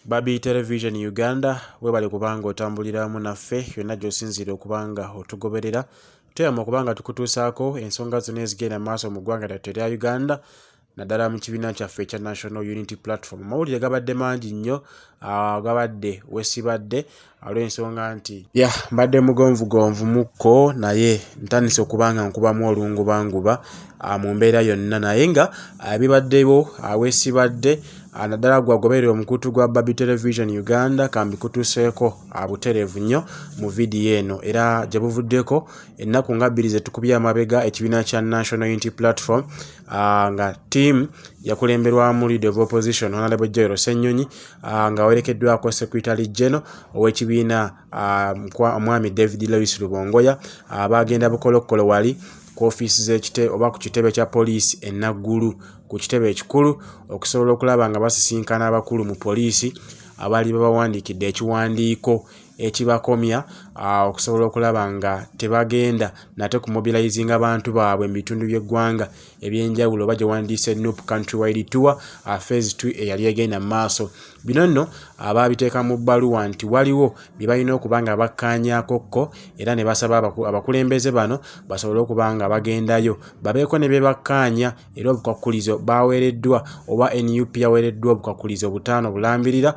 Babi Television Uganda webale kubanga otambuliramu naffe yonna gy'osinzira okubanga otugoberera tuyama okubanga tukutuusaako ensonga zonna ezigenda maaso mu ggwanga lyattu erya Uganda naddala mu kibiina kyaffe ekya National Unity Platform. Amawulire gabadde mangi nnyo gabadde wesibadde olw'ensonga nti mbadde mugonvugonvu mukko naye ntandise okubanga nkubamu olungubanguba mu mbeera yonna naye nga bibaddewo wesibadde naddala gwagoberera omukutu gwa Babi Television Uganda kambikutuuseeko butereevu nnyo mu vidiyo eno era gye buvuddeko ennaku nga bbiri ze tukubye amabega ekibiina kya National Unity Platform nga team yakulemberwamu Leader of Opposition Honorable Joel Ssennyonyi nga awerekeddwako Secretary General ow'ekibiina Mwami David Lewis Rubongoya bagenda bukolokolo wali ku ofiisi z'ekite oba ku kitebe kya poliisi e Naggulu ku kitebe ekikulu okusobola okulaba nga basisinkana abakulu mu poliisi abaali babawandiikidde ekiwandiiko ekibakomya okusobola okulaba nga tebagenda nate ku mobilizing abantu baabwe mu bitundu by'eggwanga ebyenjawulo oba gye wandiise Nup Countrywide Tour phase 2 eyali egenda mu maaso. Bino nno ababiteeka mu bbaluwa nti waliwo bye balina okuba nga bakkaanyaakokko era ne basaba abakulembeze bano basobole okuba nga bagendayo babeeko ne bye bakkaanya era obukwakkulizo baweereddwa oba NUP yaweereddwa obukwakkulizo 5 bulambirira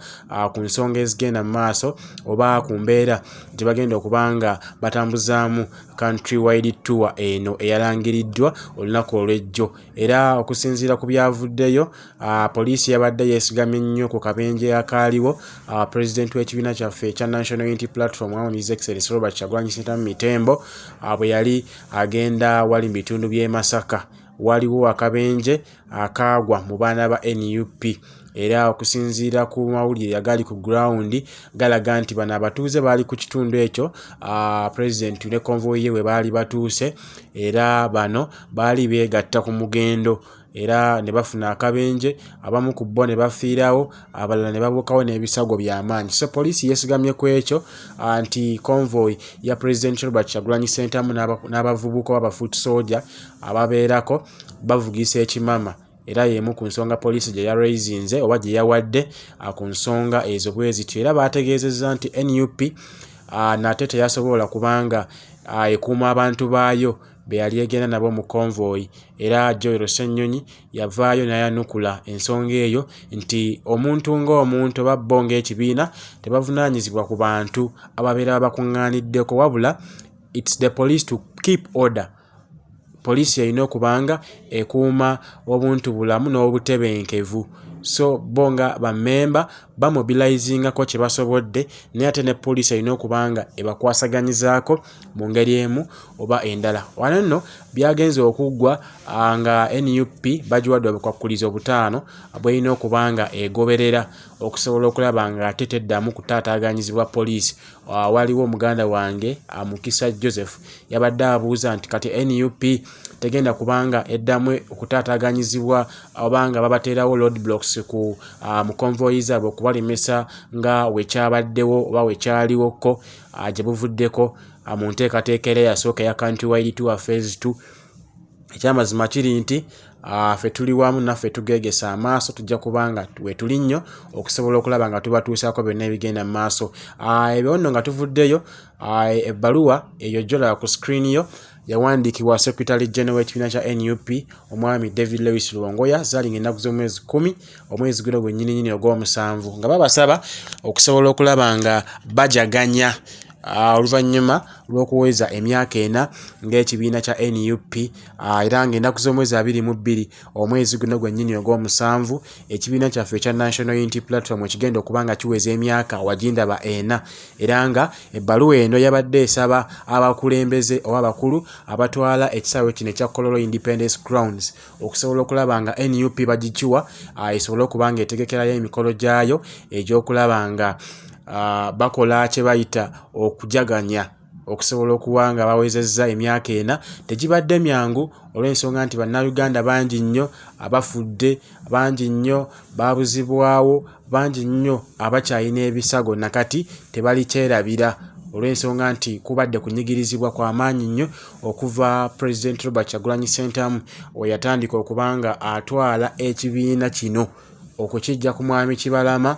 ku nsonga ezigenda mu maaso oba ku mbeera gye bagenda okuba nga batambuzaamu Countrywide Tour eno eyalangiriddwa olunaku olw'ejjo era okusinziira ku byavuddeyo poliisi yabadde yeesigamye nnyo ku kabenje akaaliwo President w'ekibiina kyaffe ekya National Unity Platform His Excellency Robert Kyagulanyi Ssentamu Mitembo bwe yali agenda wali mu bitundu by'e Masaka waliwo akabenje akaagwa mu baana ba NUP era okusinziira ku mawulire agali ku ground galaga nti bano abatuuze baali ku kitundu ekyo President ne convoy ye we baali batuuse era bano baali beegatta ku mugendo era ne bafuna akabenje abamu ku bo ne bafiirawo abalala ne babuukawo n'ebisago by'amaanyi. So poliisi yeesigamye ku ekyo nti convoy ya President Robert Kyagulanyi Ssentamu n'abavubuka oba foot soldier ababeerako bavugisa ekimama era yemu ku nsonga poliisi gye yaraisinze oba gye yawadde ku nsonga ezo bwe zityo era baategeezezza nti NUP nate teyasobola kubanga ekuuma abantu baayo be yali egenda nabo mu convoy era Joel Ssennyonyi yavaayo n'ayanukula ensonga eyo nti omuntu ng'omuntu oba bo ng'ekibiina tebavunaanyizibwa ku bantu ababeera babakuŋŋaaniddeko wabula it's the police to keep order. Poliisi erina okubanga ekuuma obuntu bulamu n'obutebenkevu so bonga bammemba bamobilizingako kye basobodde naye ate ne poliisi erina okubanga ebakwasaganyizaako mu ngeri emu oba endala. Wano nno byagenze okuggwa nga NUP bagiwadde obukwakkulizo 5 bw'erina okubanga egoberera okusobola okulaba nga ate teddamu kutaataaganyizibwa poliisi. Waliwo omuganda wange Mukisa Joseph yabadde abuuza nti kati NUP tegenda kubanga eddamu okutaataaganyizibwa obanga babateerawo roadblocks ku mu convoy zaabwe okubalemesa nga wekyabaddewo oba wekyaliwokko gye buvuddeko mu nteekateeka era yasooka ya Countrywide Tour phase 2. Ekyamazima kiri nti ffe tuli wamu naffe tugegesa amaaso tujja kubanga wetuli nnyo okusobola okulaba nga tubatuusaako byonna ebigenda mu maaso. Ebyo nno nga tuvuddeyo ebbaluwa eyo gyolaba ku screen yo yawandiikibwa Secretary General w'ekibiina kya NUP Omwami David Lewis Rubongoya zaalinga ennaku z'omwezi 10 omwezi guno gwennyini ogw'omusanvu nga babasaba okusobola okulaba nga bajaganya oluvannyuma lw'okuweza emyaka 4 ng'ekibiina kya NUP era ng'ennaku z'omwezi 22 omwezi guno gwennyini ogw'omusanvu ekibiina kyaffe ekya National Unity Platform ekigenda okuba nga kiweza emyaka wagindaba 4 era nga ebbaluwa eno yabadde esaba abakulembeze oba abakulu abatwala ekisaawe kino ekya Kololo Independence Grounds okusobola okulaba nga NUP bagikiwa esobole okuba nga etegekerayo emikolo gyayo egy'okulaba nga bakola kye bayita okujaganya okusobola okuba nga bawezezza emyaka 4 tegibadde myangu olw'ensonga nti bannayuganda bangi nnyo abafudde bangi nnyo babuzibwawo bangi nnyo abakyalina ebisago nakati tebali kyerabira olw'ensonga nti kubadde kunyigirizibwa kwa maanyi nnyo okuva President Robert Kyagulanyi Ssentamu we yatandika okubanga atwala ekibiina kino okukijja ku Mwami Kibalama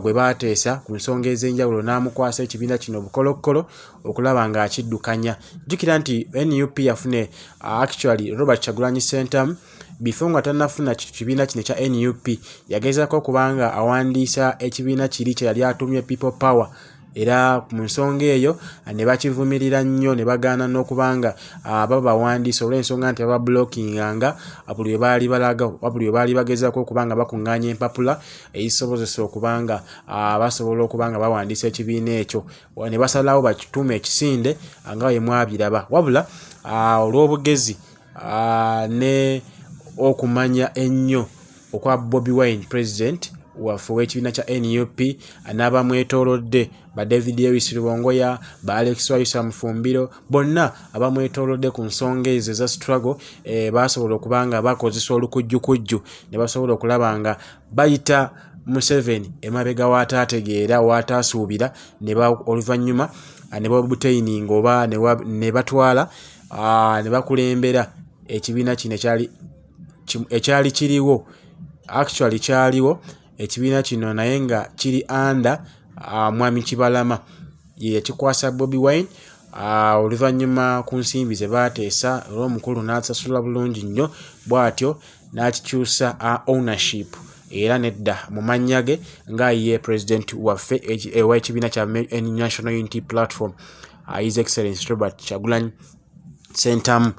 gwe bateesa ku nsonga ez'enjawulo n'amukwasa ekibiina kino bukolokolo okulaba nga akiddukanya. Jjukira nti NUP yafune actually Robert Kyagulanyi Ssentamu before nga tannafuna kibiina kino ekya NUP yagezaako okubanga awandiisa ekibiina kiri kye yali atumye People Power, era mu nsonga eyo ne bakivumirira nnyo ne bagaana n'okubanga baba bawandiisa olw'ensonga nti baba blockinganga buli we baali balaga buli we baali bagezaako okubanga bakuŋŋaanya empapula ezisobozesa okubanga basobola okubanga bawandiisa ekibiina ekyo, ne basalawo bakituume ekisinde nga bwe mwabiraba. Wabula olw'obugezi ne okumanya ennyo okwa Bobi Wine president waffe w'ekibiina kya NUP n'abamwetoolodde ba David Ewis Rubongoya, ba Alex Wayusa Mufumbiro, bonna abamwetoolodde ku nsonga ezo eza struggle basobola okubanga bakozesa olukujjukujju ne basobola okulaba nga bayita Museveni emabega waataategeera waataasuubira oluvannyuma ne babutaininga oba ne batwala ne bakulembera ekibiina kino ekyali kiriwo actually kyaliwo ekibiina kino naye nga kiri anda Mwami Kibalama ye yakikwasa Bobi Wine oluvannyuma ku nsimbi ze baateesa olw'omukulu n'asasula bulungi nnyo bw'atyo n'akikyusa ownership era nedda mu mannya ge nga ye president waffe w'ekibiina kya National Unity Platform His Excellency Robert Kyagulanyi Ssentamu.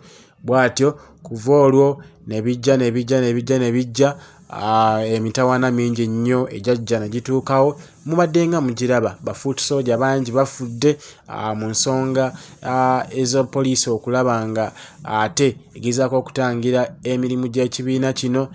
Bw'atyo kuva olwo ne bijja emitawaana mingi nnyo ejjajja ne gituukawo. Mubadde nga mugiraba bafuut soja bangi bafudde mu nsonga eza poliisi okulaba nga ate egezaako okutangira emirimu gy'ekibiina kino.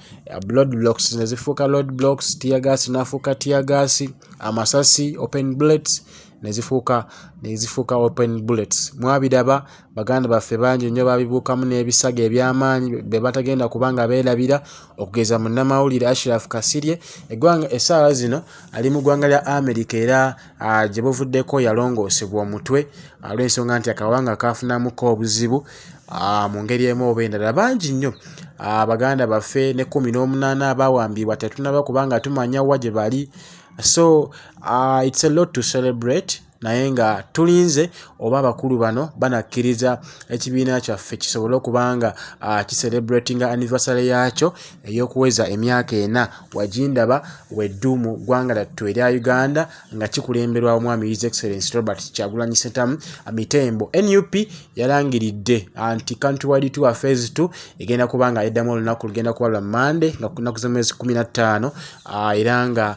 Blood blocks ne zifuuka road blocks, tear gas n'afuuka tear gas, amasasi open bullets ne zifuuka open bullets. Mwabiraba baganda baffe bangi nnyo babibuukamu n'ebisago eby'amaanyi be batagenda kubanga beerabira, okugeza munnamawulire Ashraf Kasirye eggwanga essaawa zino ali mu ggwanga lya America era gye buvuddeko yalongoosebwa omutwe olw'ensonga nti akawanga kaafunamuko obuzibu mu ngeri emu oba endala. Bangi nnyo abaganda baffe ne 18 abawambibwa tetunaba kubanga tumanya wa gye bali. So it's a lot to celebrate, naye nga tulinze oba abakulu bano banakkiriza ekibiina kyaffe kisobole okubanga kicelebratinga anniversary yaakyo ey'okuweza emyaka 4 wagindaba weddumu ggwanga lyattu erya Uganda nga kikulemberwa omwami His Excellency Robert Kyagulanyi Ssentamu Mitembo. NUP yalangiridde anti countrywide tour phase 2 egenda kubanga eddamu olunaku lugenda kuba lwa Monday nga ku nnaku z'omwezi 15 era nga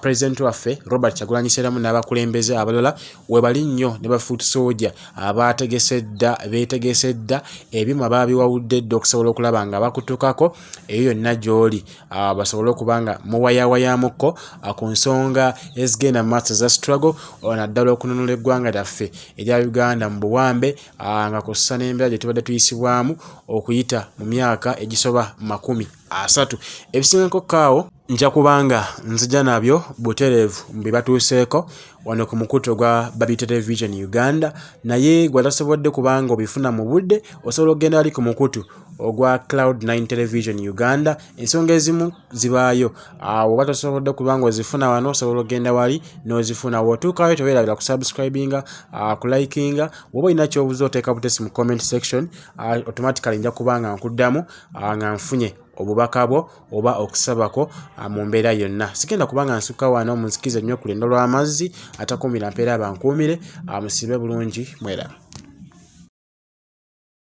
president waffe Robert Kyagulanyi Ssentamu n'abakulembeze abalala webali nnyo ne bafuut soja beetegese dda ebyuma baabiwawudde dda okusobola okulaba nga bakutukako eyo yonna gy'oli basobole okubanga muwayawayamukko ku nsonga ezigenda mu maaso za struggle naddala okununula eggwanga lyaffe erya Uganda mu buwambe nga kussa n'embeera gye tubadde tuyisibwamu okuyita mu myaka egisoba 30. Ebisingako kaawo nja kubanga nzija nabyo butereevu mu bibatuuseeko wano ku mukuto gwa Babi Television Uganda, naye gwe tasobodde kubanga obifuna mu budde osobola okugenda ali ku mukutu ogwa Cloud9 Television Uganda. Ensonga ezimu zibaayo oba tosobodde kubanga ozifuna wano osobola okugenda wali n'ozifuna. Wotuukayo tobeerabira kusubscribinga kulikinga, woba olina ky'obuuza oteeka butesi mu comment section, automatically nja kubanga nkuddamu nga nfunye obubaka bwo oba okusabako mu mbeera yonna. Sigenda kubanga nsukka wano munzikize nnyo ku lendo lw'amazzi atakuumira mpeera bankuumire musibe bulungi mwera.